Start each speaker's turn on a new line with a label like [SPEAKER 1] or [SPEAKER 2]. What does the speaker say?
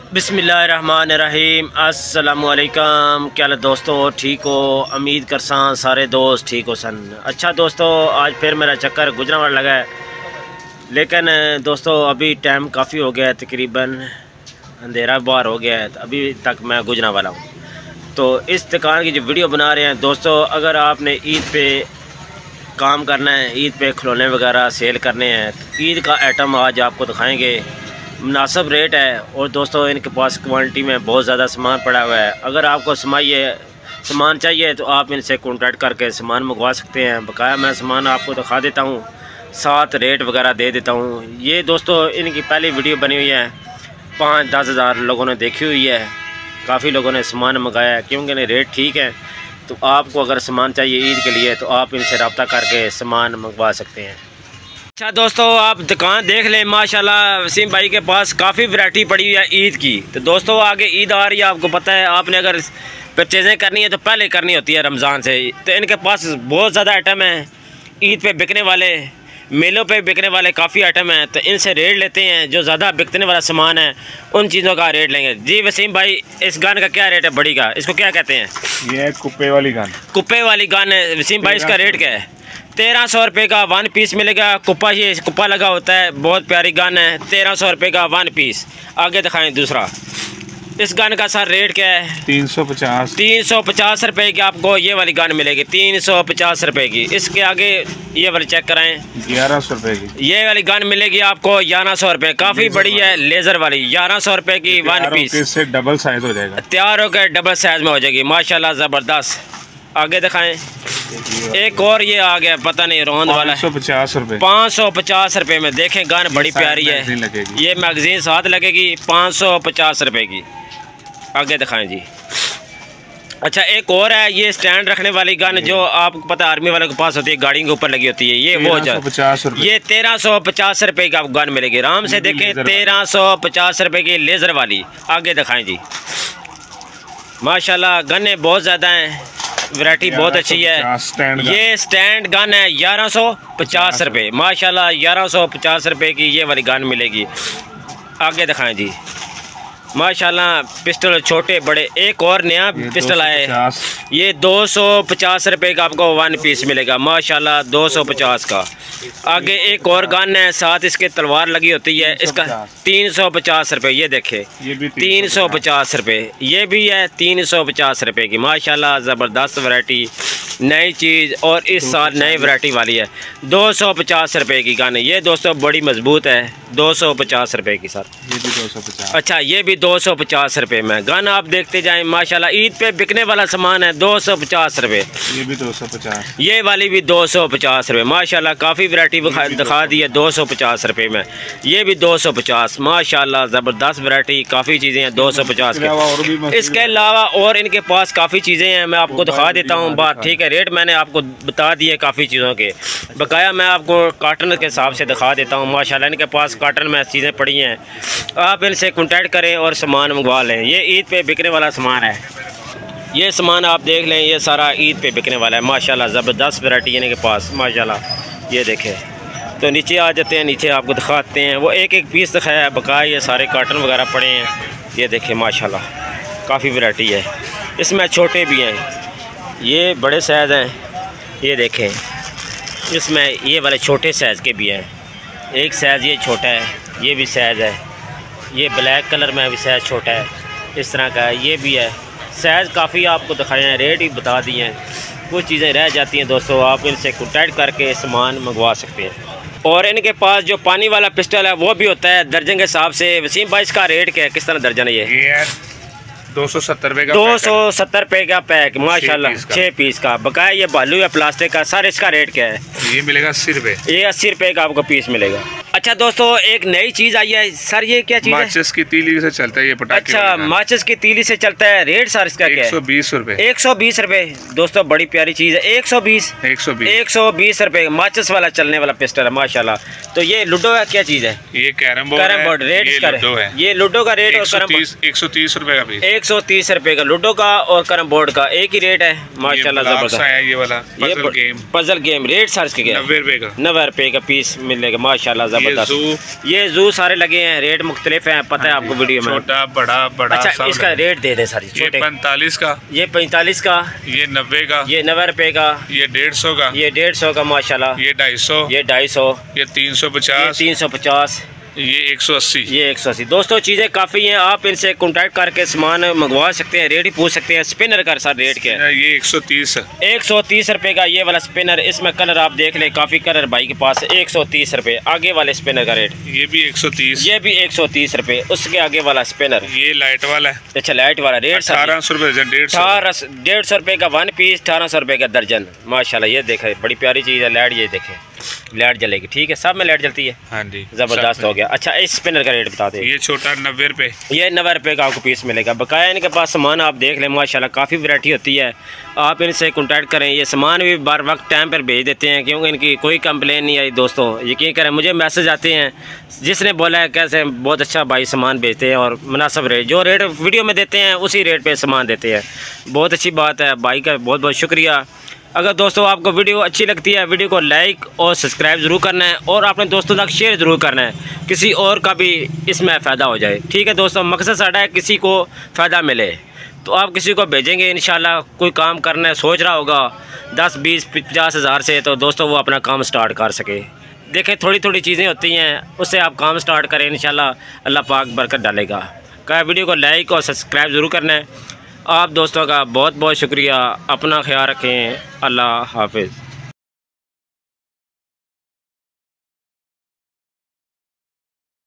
[SPEAKER 1] बिस्मिल्लाहिर्रहमानिर्रहीम। अस्सलामुअलैकुम। क्या हाल है दोस्तों, ठीक हो? उम्मीद करसा सारे दोस्त ठीक हो सन। अच्छा दोस्तों, आज फिर मेरा चक्कर गुजरांवाला लगा है, लेकिन दोस्तों अभी टाइम काफ़ी हो गया है, तकरीबन अंधेरा बार हो गया है, अभी तक मैं गुजरांवाला हूँ। तो इस दुकान की जो वीडियो बना रहे हैं दोस्तों, अगर आपने ईद पे काम करना है, ईद पे खिलौने वगैरह सेल करने हैं, तो ईद का आइटम आज आपको दिखाएंगे। मुनासिब रेट है और दोस्तों इनके पास क्वांटिटी में बहुत ज़्यादा सामान पड़ा हुआ है। अगर आपको सामान चाहिए तो आप इनसे कॉन्टैक्ट करके सामान मंगवा सकते हैं। बकाया मैं सामान आपको दिखा देता हूँ, साथ रेट वगैरह दे देता हूँ। ये दोस्तों इनकी पहली वीडियो बनी हुई है, 5-10 हज़ार लोगों ने देखी हुई है। काफ़ी लोगों ने सामान मंगाया है क्योंकि इन्हें रेट ठीक है। तो आपको अगर सामान चाहिए ईद के लिए तो आप इनसे रब्ता करके सामान मंगवा सकते हैं। अच्छा दोस्तों, आप दुकान देख लें, माशाल्लाह वसीम भाई के पास काफ़ी वैरायटी पड़ी हुई है ईद की। तो दोस्तों आगे ईद आ रही है, आपको पता है, आपने अगर परचेज़ें करनी है तो पहले करनी होती है रमज़ान से। तो इनके पास बहुत ज़्यादा आइटम हैं, ईद पे बिकने वाले, मेलों पे बिकने वाले काफ़ी आइटम हैं। तो इनसे रेट लेते हैं, जो ज़्यादा बिकने वाला सामान है उन चीज़ों का रेट लेंगे। जी वसीम भाई, इस गन का क्या रेट है, बड़ी का, इसको क्या कहते हैं?
[SPEAKER 2] ये कुप्पे वाली गन।
[SPEAKER 1] कुप्पे वाली गन है वसीम भाई, इसका रेट क्या है? 1300 रुपये का 1 पीस मिलेगा। कुप्पा, ये कुप्पा लगा होता है, बहुत प्यारी गन है। 1300 रुपये का 1 पीस। आगे दिखाएं दूसरा, इस गन का सर रेट क्या है?
[SPEAKER 2] 350।
[SPEAKER 1] 350 रुपये की आपको ये वाली गन मिलेगी, 350 रुपये की। इसके आगे ये वाली चेक कराएं,
[SPEAKER 2] 1100 रुपये की।
[SPEAKER 1] ये वाली गन मिलेगी आपको 1100 रुपये। काफ़ी बड़ी है, लेज़र वाली, 1100 रुपये की 1 पीस।
[SPEAKER 2] इससे डबल साइज हो जाएगा,
[SPEAKER 1] तैयार होकर डबल साइज में हो जाएगी, माशाल्लाह ज़बरदस्त। आगे दिखाएं, एक और ये आ गया, पता नहीं रोहन वाला है,
[SPEAKER 2] 550 रुपये।
[SPEAKER 1] 550 रुपये में देखें, गन बड़ी प्यारी है। ये मैगजीन साथ लगेगी, 550 रुपये की। आगे दिखाएं जी। अच्छा एक और है, ये स्टैंड रखने वाली गन, जो आपको पता है आर्मी वाले के पास होती है, गाड़ी के ऊपर लगी होती है, ये वो
[SPEAKER 2] 1350 रुपये।
[SPEAKER 1] ये 1350 रुपये की आपको गन मिलेगी, आराम से देखें, 1350 रुपये की लेज़र वाली। आगे दिखाएं जी, माशाल्लाह गन्ने बहुत ज़्यादा हैं, वैरायटी बहुत अच्छी है। ये स्टैंड गन है 1150 रुपये, माशाल्लाह 1150 रुपये की ये वाली गन मिलेगी। आगे दिखाएं जी, माशाल्लाह पिस्टल छोटे बड़े। एक और नया पिस्टल आया है, ये 250 रुपये का आपको 1 पीस मिलेगा, माशाल्लाह 250 का। आगे एक और गन है, साथ इसके तलवार लगी होती है, इसका 350 रुपये। ये देखे, 350 रुपये। ये भी है 350 रुपये की, माशाल्लाह ज़बरदस्त वैरायटी, नई चीज़, और इस साल नई वैरायटी वाली है। 250 रुपये की गन है ये दोस्तों, बड़ी मजबूत है, 250 रुपये की सर।
[SPEAKER 2] ये भी 250।
[SPEAKER 1] अच्छा, ये भी 250 रुपये में गन। आप देखते जाएं, माशाल्लाह ईद पे बिकने वाला सामान है, 250 रुपये।
[SPEAKER 2] ये भी 250।
[SPEAKER 1] ये वाली भी 250 रुपये, माशाल्लाह काफ़ी वैरायटी दिखा दी है 250 रुपये में। ये भी 250, माशाल्लाह ज़बरदस्त वैरायटी, काफ़ी चीज़ें हैं 250 के। इसके अलावा और इनके पास काफ़ी चीज़ें हैं, मैं आपको दिखा देता हूँ बात, ठीक है। रेट मैंने आपको बता दिए काफ़ी चीज़ों के, बकाया मैं आपको कार्टन के हिसाब से दिखा देता हूँ। माशाल्लाह इनके पास कार्टन में चीज़ें पड़ी हैं, आप इनसे कॉन्टैक्ट करें और सामान मंगवा लें। ये ईद पे बिकने वाला सामान है, ये सामान आप देख लें, ये सारा ईद पे बिकने वाला है, माशाल्लाह ज़बरदस्त वैरायटी है इनके पास, माशाल्लाह। ये देखें, तो नीचे आ जाते हैं, नीचे आपको दिखाते हैं। वो एक पीस दिखाया है, बकाया ये सारे कार्टन वगैरह पड़े हैं। ये देखें माशाल्लाह काफ़ी वैरायटी है, इसमें छोटे भी हैं, ये बड़े साइज़ हैं। ये देखें, इसमें ये वाले छोटे साइज़ के भी हैं, एक साइज़ ये छोटा है, ये भी साइज़ है, ये ब्लैक कलर में भी साइज़ छोटा है, इस तरह का है, ये भी है। साइज़ काफ़ी आपको दिखाए हैं, रेट ही बता दिए हैं, कुछ चीज़ें रह जाती हैं दोस्तों, आप इनसे कॉन्टैक्ट करके सामान मंगवा सकते हैं। और इनके पास जो पानी वाला पिस्टल है वो भी होता है दर्जन के हिसाब से। वसीम भाई इसका रेट क्या है, किस तरह दर्जन है ये?
[SPEAKER 2] 270 रुपये का,
[SPEAKER 1] 270 रुपये का पैक, माशाल्लाह 6 पीस का। बकाया ये बालू या प्लास्टिक का, सर इसका रेट क्या है?
[SPEAKER 2] ये मिलेगा 80 रुपये।
[SPEAKER 1] ये 80 रुपये का आपको पीस मिलेगा। अच्छा दोस्तों, एक नई चीज़ आई है सर, ये क्या चीज़ है?
[SPEAKER 2] माचिस की तीली से चलता है ये पटाखे।
[SPEAKER 1] अच्छा, माचिस की तीली से चलता है। रेट सर इसका क्या है?
[SPEAKER 2] 120 रुपये।
[SPEAKER 1] 120 रुपये दोस्तों, बड़ी प्यारी चीज़ है, 120 रुपये। माचिस वाला चलने वाला पिस्टल है, माशाल्लाह। तो ये लूडो है, क्या चीज़ है?
[SPEAKER 2] ये कैरम बोर्ड।
[SPEAKER 1] रेट इसका है, ये लूडो का रेट, और
[SPEAKER 2] 130 रुपये का भी,
[SPEAKER 1] 130 रुपये का लूडो का और कैरम बोर्ड का एक ही रेट है, माशाल्लाह ज़बरदस्त।
[SPEAKER 2] ये वाला पजल गेम,
[SPEAKER 1] रेट सर इसके क्या?
[SPEAKER 2] 90 रुपये का।
[SPEAKER 1] 90 रुपये का पीस मिलेगा, माशाल्लाह ज़बरदस्त। ज़बरदस्त। ये जू सारे लगे हैं, रेट मुख्तलिफ हैं, पता है आपको वीडियो में।
[SPEAKER 2] छोटा बड़ा बड़ा।
[SPEAKER 1] अच्छा इसका रेट दे दें सारी।
[SPEAKER 2] ये 45 का,
[SPEAKER 1] ये 45 का,
[SPEAKER 2] ये 90 का,
[SPEAKER 1] ये 90 रुपये का,
[SPEAKER 2] ये 150 का,
[SPEAKER 1] ये 150 का माशाल्लाह,
[SPEAKER 2] ये 250,
[SPEAKER 1] ये 250,
[SPEAKER 2] ये 350,
[SPEAKER 1] 350,
[SPEAKER 2] ये 180,
[SPEAKER 1] ये 180। दोस्तों चीज़ें काफ़ी हैं, आप इनसे कॉन्टैक्ट करके सामान मंगवा सकते हैं, रेट ही पूछ सकते हैं। स्पिनर का सर रेट क्या है?
[SPEAKER 2] ये 130
[SPEAKER 1] 130 रुपये का ये वाला स्पिनर। इसमें कलर आप देख लें, काफ़ी कलर भाई के पास। 130 रुपये। आगे वाले स्पिनर का रेट
[SPEAKER 2] ये भी 130,
[SPEAKER 1] ये भी 130 रुपये। उसके आगे वाला स्पिनर
[SPEAKER 2] ये लाइट वाला है।
[SPEAKER 1] अच्छा लाइट वाला रेट
[SPEAKER 2] 1800 रुपये दर्जन।
[SPEAKER 1] 150 रुपये का 1 पीस, 1800 रुपये का दर्जन। माशाल्लाह ये देखें, बड़ी प्यारी चीज़ है। लाइट ये देखें, लाइट जलेगी। ठीक है, सब में लाइट जलती है।
[SPEAKER 2] हाँ जी,
[SPEAKER 1] ज़बरदस्त हो गया। अच्छा इस स्पिनर का रेट बता दें।
[SPEAKER 2] ये छोटा 90 रुपये,
[SPEAKER 1] ये 90 रुपये का आपको पीस मिलेगा। बकाया इनके पास सामान आप देख लें, माशाल्लाह काफ़ी वैरायटी होती है। आप इनसे कॉन्टैक्ट करें, ये सामान भी बार वक्त टाइम पर भेज देते हैं, क्योंकि इनकी कोई कंप्लेन नहीं आई। दोस्तों यकीन करें, मुझे मैसेज आते हैं, जिसने बोला है कैसे बहुत अच्छा भाई सामान भेजते हैं और मुनासिब रेट, जो रेट वीडियो में देते हैं उसी रेट पर सामान देते हैं। बहुत अच्छी बात है भाई का, बहुत बहुत शुक्रिया। अगर दोस्तों आपको वीडियो अच्छी लगती है, वीडियो को लाइक और सब्सक्राइब ज़रूर करना है और अपने दोस्तों तक शेयर ज़रूर करना है, किसी और का भी इसमें फ़ायदा हो जाए। ठीक है दोस्तों, मकसद साड़ा है किसी को फ़ायदा मिले, तो आप किसी को भेजेंगे इंशाल्लाह। कोई काम करना है सोच रहा होगा 10, 20, 50 हज़ार से, तो दोस्तों वो अपना काम स्टार्ट कर सके। देखें थोड़ी थोड़ी चीज़ें होती हैं, उससे आप काम स्टार्ट करें, इंशाल्लाह अल्लाह पाक बरकत डालेगा। क्या वीडियो को लाइक और सब्सक्राइब ज़रूर करना है। आप दोस्तों का बहुत बहुत शुक्रिया। अपना ख्याल रखें। अल्लाह हाफिज़।